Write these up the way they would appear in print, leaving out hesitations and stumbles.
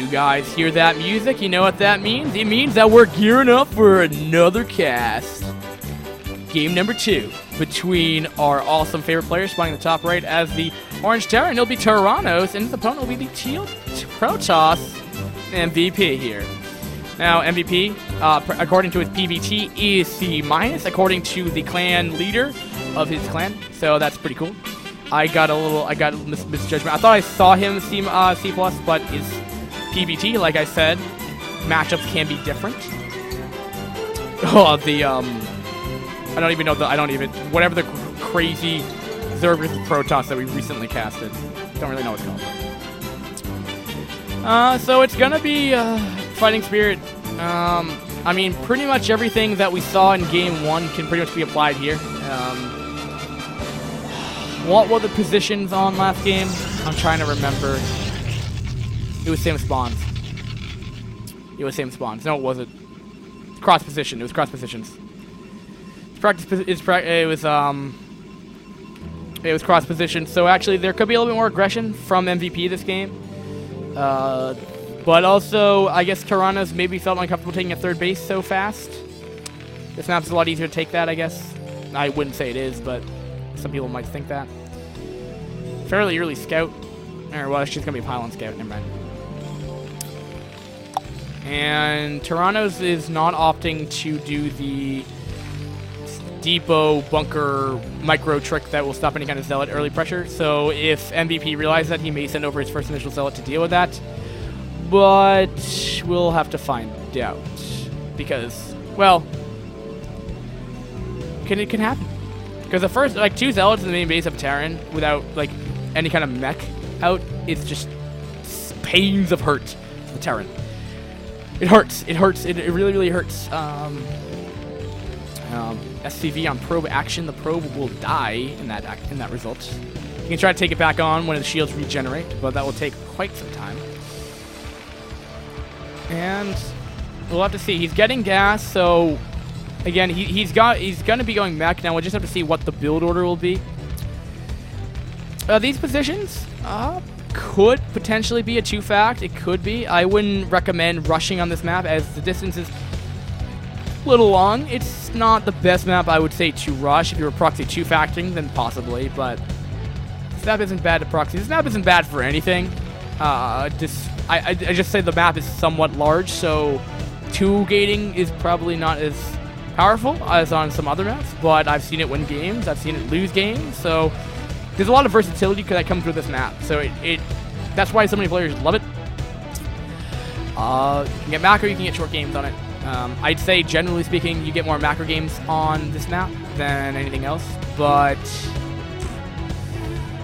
guys hear that music, you know what that means? It means that we're gearing up for another cast. Game number 2 between our awesome favorite players spawning the top right as the Orange Terran. It'll be Terranos, and his opponent will be the Teal Protoss MVP here. Now, MVP, according to his PVT, is C-, according to the clan leader of his clan. So that's pretty cool. I got misjudgment. I thought I saw him C+, but his PVT, like I said, matchups can be different. Oh, whatever the crazy Zerg versus Protoss that we recently casted. Don't really know what it's called. So it's gonna be Fighting Spirit. I mean, pretty much everything that we saw in Game 1 can pretty much be applied here. What were the positions on last game? I'm trying to remember. It was same spawns. No, it wasn't. Cross position. It was cross positions. It was cross position. So actually, there could be a little bit more aggression from MVP this game. But also, I guess Terranos maybe felt uncomfortable taking a third base so fast. This map's a lot easier to take that, I guess. I wouldn't say it is, but some people might think that. Fairly early scout. Or, well, it's just going to be a pylon scout. Never mind. And Terranos is not opting to do the depot bunker micro trick that will stop any kind of zealot early pressure. So if MVP realizes that, he may send over his first initial zealot to deal with that. But we'll have to find out. Because, well, it can happen. Because the first, 2 zealots in the main base of Terran without, any kind of mech out, it's just pains of hurt for the Terran. It hurts. It really, really hurts. SCV on probe action. The probe will die in that result. You can try to take it back on when the shields regenerate, but that will take quite some time. And we'll have to see. He's getting gas, so again, he's going to be going mech. Now we'll just have to see what the build order will be. These positions could potentially be a 2-fact. It could be. I wouldn't recommend rushing on this map as the distance is a little long. It's not the best map, I would say, to rush. If you were proxy 2-facting, then possibly, but this map isn't bad to proxy. This map isn't bad for anything. I just say the map is somewhat large, so 2-gating is probably not as powerful as on some other maps, but I've seen it win games. I've seen it lose games, so there's a lot of versatility that comes with this map. So that's why so many players love it. You can get macro, you can get short games on it. I'd say, generally speaking, you get more macro games on this map than anything else, but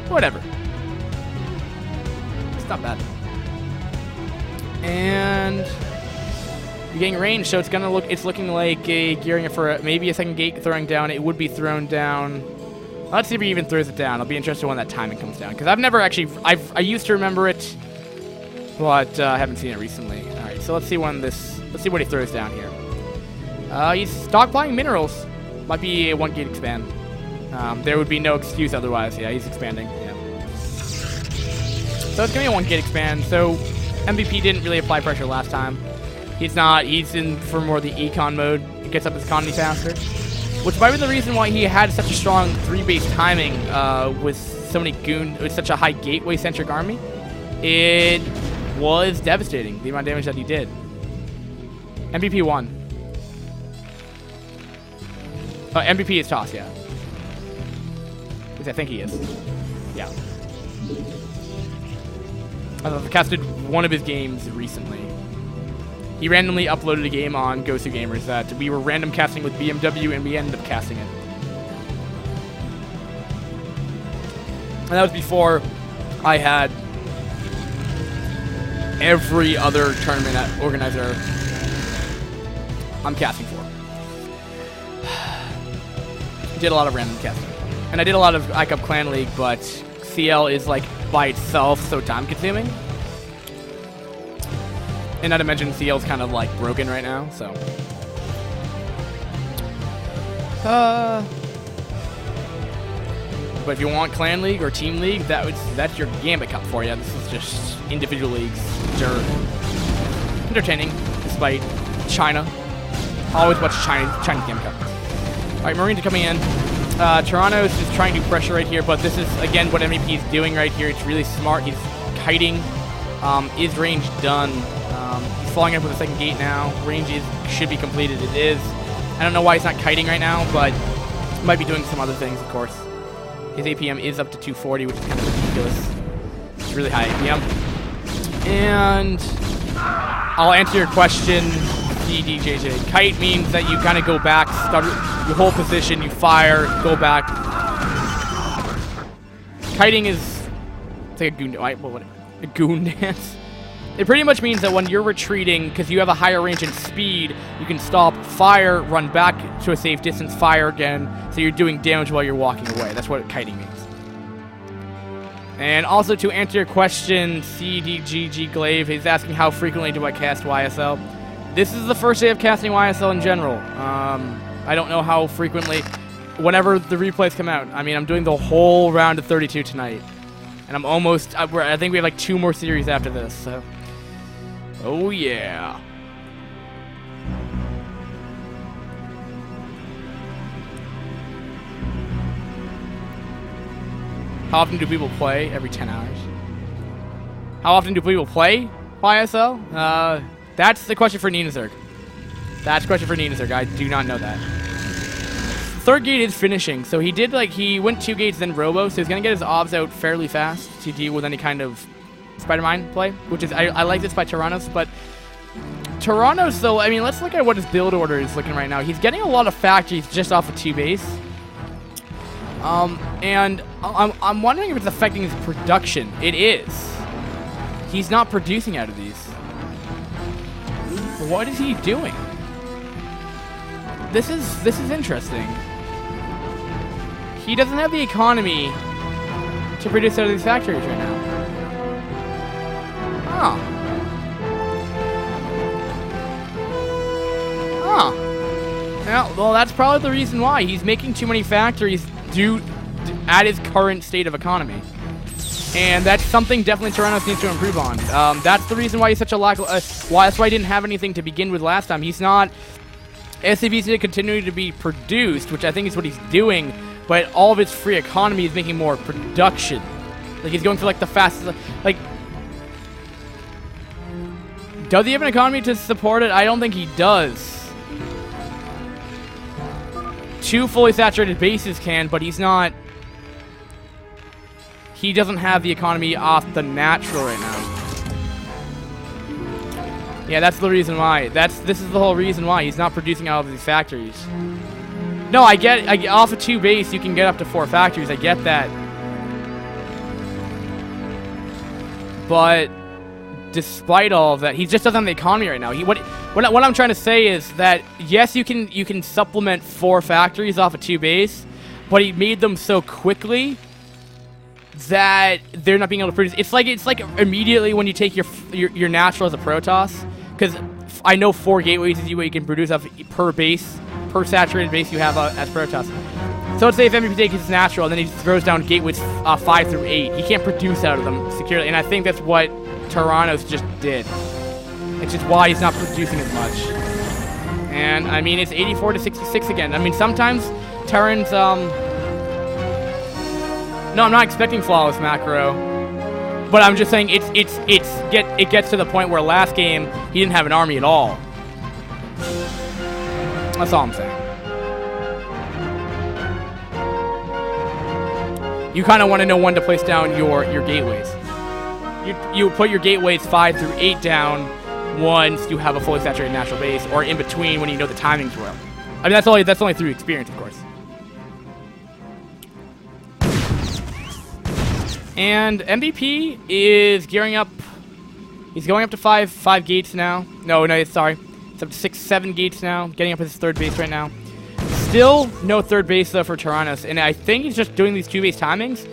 whatever. It's not bad. And you're getting range, so it's looking like gearing it for maybe a second gate throwing down. It would be thrown down. Let's see if he even throws it down. I'll be interested when that timing comes down, because I've never actually, I used to remember it, but I haven't seen it recently. All right, so let's see what he throws down here. He's stockpiling minerals. Might be a 1-gate expand. There would be no excuse otherwise. Yeah, he's expanding. Yeah. So it's gonna be a 1-gate expand. So MVP didn't really apply pressure last time. He's in for more the econ mode. It gets up his economy faster, which might be the reason why he had such a strong 3-base timing with such a high gateway-centric army. It was devastating, the amount of damage that he did. MVP won. MVP is toss, yeah. Which I think he is. Yeah. I've casted one of his games recently. He randomly uploaded a game on Go2 Gamers that we were random casting with BMW, and we ended up casting it. And that was before I had every other tournament organizer I'm casting for. Did a lot of random casting. And I did a lot of ICUP Clan League, but CL is by itself so time consuming. And not to mention CL's kind of broken right now, so. But if you want Clan League or Team League, that's your Gambit Cup for you. This is just individual leagues. They're entertaining, despite China. Always watch Chinese Gambit Cup. All right, Marines are coming in. Terranos is trying to pressure right here, but this is, again, what MVP is doing right here. It's really smart. He's kiting. Is range done? He's falling up with a second gate now. Range should be completed. It is. I don't know why he's not kiting right now, but he might be doing some other things, of course. His APM is up to 240, which is kind of ridiculous. It's really high APM. And I'll answer your question, DDJJ. Kite means that you kind of go back, start your whole position, you fire, go back. Kiting is, it's like a goon, a goon dance. It pretty much means that when you're retreating, because you have a higher range and speed, you can stop, fire, run back to a safe distance, fire again, so you're doing damage while you're walking away. That's what kiting means. And also to answer your question, CDGG Glaive is asking how frequently do I cast YSL. This is the first day of casting YSL in general. I don't know how frequently, whenever the replays come out. I mean, I'm doing the whole round of 32 tonight. And I'm almost, I think we have like 2 more series after this, so. Oh yeah. How often do people play? Every 10 hours. How often do people play YSL? That's the question for Ninazurg. That's the question for Ninazurg. I do not know that. Third gate is finishing, so he went 2 gates then Robo, so he's gonna get his obs out fairly fast to deal with any kind of Spider-Mine play, which is, I like this by Terranos, but Terranos, though, I mean, let's look at what his build order is looking right now. He's getting a lot of factories just off of 2 base. And I'm wondering if it's affecting his production. It is. He's not producing out of these. What is he doing? This is interesting. He doesn't have the economy to produce out of these factories right now. Huh. Huh. Yeah, well, that's probably the reason why. He's making too many factories at his current state of economy. And that's something definitely Terranos needs to improve on. That's the reason why he's such a that's why he didn't have anything to begin with last time. He's not... SCVs need to continue to be produced, which I think is what he's doing, but all of his free economy is making more production. Like, he's going for, like, the fastest... Like... Does he have an economy to support it? I don't think he does. 2 fully saturated bases can, but he's not... He doesn't have the economy off the natural right now. Yeah, that's the reason why. This is the whole reason why he's not producing out of these factories. No, I get off of 2 base you can get up to 4 factories. I get that. But despite all of that, he just doesn't have the economy right now. What I'm trying to say is that yes, you can supplement 4 factories off of 2 base, but he made them so quickly that they're not being able to produce. It's like immediately when you take your natural as a Protoss, because I know 4 gateways is what you can produce off per base, per saturated base you have as Protoss. So let's say if MVP takes his natural and then he throws down gateways 5 through 8, he can't produce out of them securely, and I think that's what Terranos just did. It's just why he's not producing as much. And I mean, it's 84 to 66 again. I mean, sometimes Terrans no, I'm not expecting flawless macro, but I'm just saying it gets to the point where last game he didn't have an army at all. That's all I'm saying. You kind of want to know when to place down your gateways. You put your gateways 5 through 8 down once you have a fully saturated natural base, or in between when you know the timings well. I mean, that's only through experience, of course. And MVP is gearing up. He's going up to 5 gates now. No, sorry. It's up to 6, 7 gates now. Getting up his 3rd base right now. Still no 3rd base though for Terranos, and I think he's just doing these 2 base timings.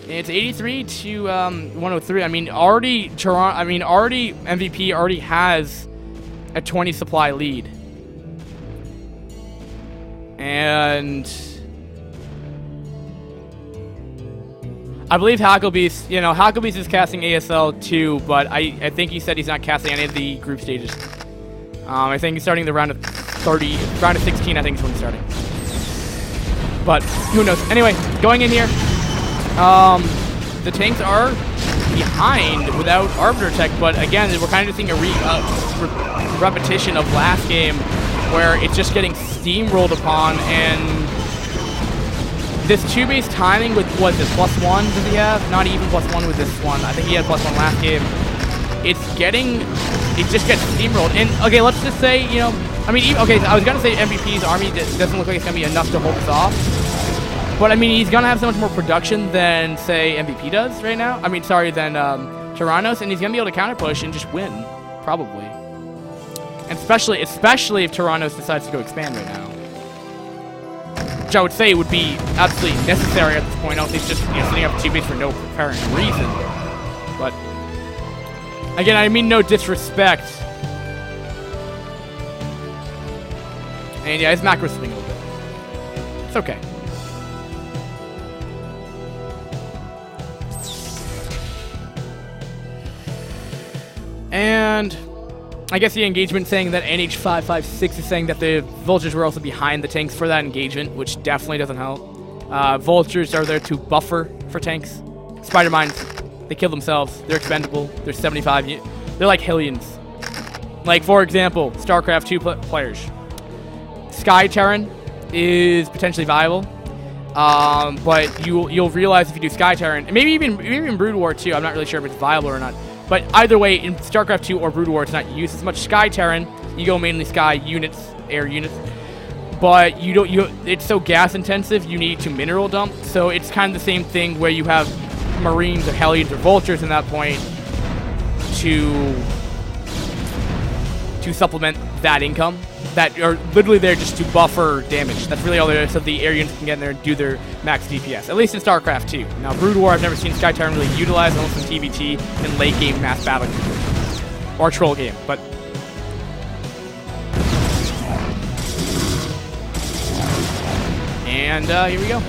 It's 83 to 103. I mean, already MVP already has a 20 supply lead, and I believe Hacklebeast, Hacklebeast is casting ASL too, but I think he said he's not casting any of the group stages. I think he's starting the round of 16, I think is when he's starting. But who knows? Anyway, going in here, the tanks are behind without Arbiter Tech, but again, we're kind of seeing a repetition of last game where it's just getting steamrolled upon, and this 2-base timing with, what is this, +1 does he have? Not even +1 with this one. I think he had +1 last game. It just gets steamrolled. And, okay, let's just say, okay, I was going to say MVP's army doesn't look like it's going to be enough to hold this off. But, I mean, he's going to have so much more production than, say, MVP does right now. I mean, sorry, than Terranos, and he's going to be able to counter-push and just win, probably. And especially if Terranos decides to go expand right now. Which I would say would be absolutely necessary at this point, else he's just sitting up 2 base for no apparent reason. But, again, I mean no disrespect. And yeah, his macro's slipping a little bit. It's okay. And I guess the engagement saying that NH556 is saying that the Vultures were also behind the tanks for that engagement, which definitely doesn't help. Vultures are there to buffer for tanks. Spider Mines, they kill themselves. They're expendable. They're 75. They're like Hellions. Like, for example, StarCraft 2 players. Sky Terran is potentially viable. But you'll realize if you do Sky Terran, and maybe even Brood War 2, I'm not really sure if it's viable or not. But either way, in StarCraft 2 or Brood War, it's not used as much. Sky Terran, you go mainly Sky units, air units, but it's so gas intensive, you need to mineral dump. So it's kind of the same thing where you have Marines or Hellions or Vultures in that point to supplement that income. That are literally there just to buffer damage. That's really all there is, so the air units can get in there and do their max DPS. At least in StarCraft 2. Now, Brood War, I've never seen Sky Terran really utilized unless in TBT and late game mass battle or troll game. But and here we go.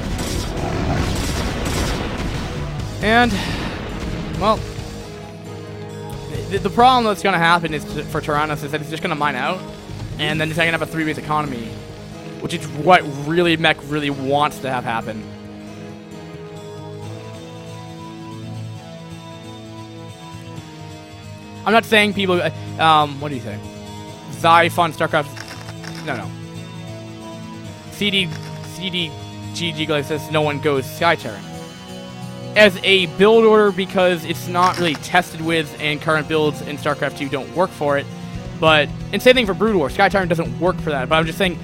And well, the problem that's going to happen is for Terranos is that he's just going to mine out. And then he's going to have a 3-base economy, which is what really Mech really wants to have happen. I'm not saying people, what do you say? Zyphon, StarCraft, no. CDGG says no one goes Sky Terran. As a build order, because it's not really tested with, and current builds in StarCraft 2 don't work for it. But, and same thing for Brood War. Sky Terran doesn't work for that. But I'm just saying,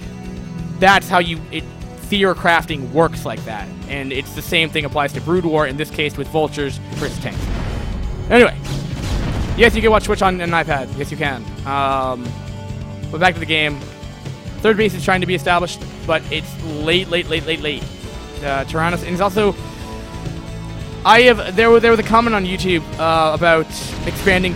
that's how theor crafting works like that. And it's the same thing applies to Brood War, in this case with Vultures versus tanks. Anyway, yes, you can watch Twitch on an iPad. Yes, you can. But back to the game. 3rd base is trying to be established, but it's late. Terranos, and it's also... there was a comment on YouTube about expanding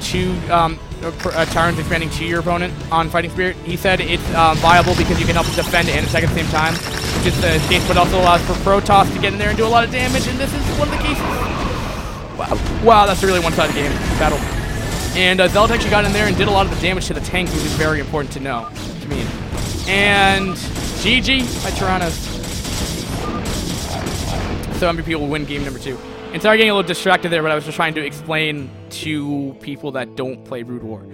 Terrans expanding to your opponent on Fighting Spirit. He said it's viable because you can help defend and attack at the same time, which is the case, but also allows for Protoss to get in there and do a lot of damage, and this is one of the cases. Wow, that's a really one-sided game battle. And Zealot actually got in there and did a lot of the damage to the tanks, which is very important to know, to me. And GG by Terranos. So MVP will win game number 2. And sorry getting a little distracted there, but I was just trying to explain to people that don't play Brood War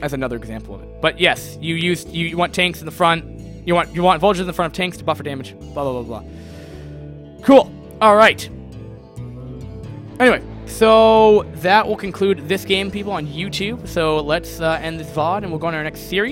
as another example of it. But yes, you want tanks in the front. You want Vultures in the front of tanks to buffer damage. Blah, blah, blah, blah. Cool. All right. Anyway, so that will conclude this game, people, on YouTube. So let's end this VOD, and we'll go on to our next series.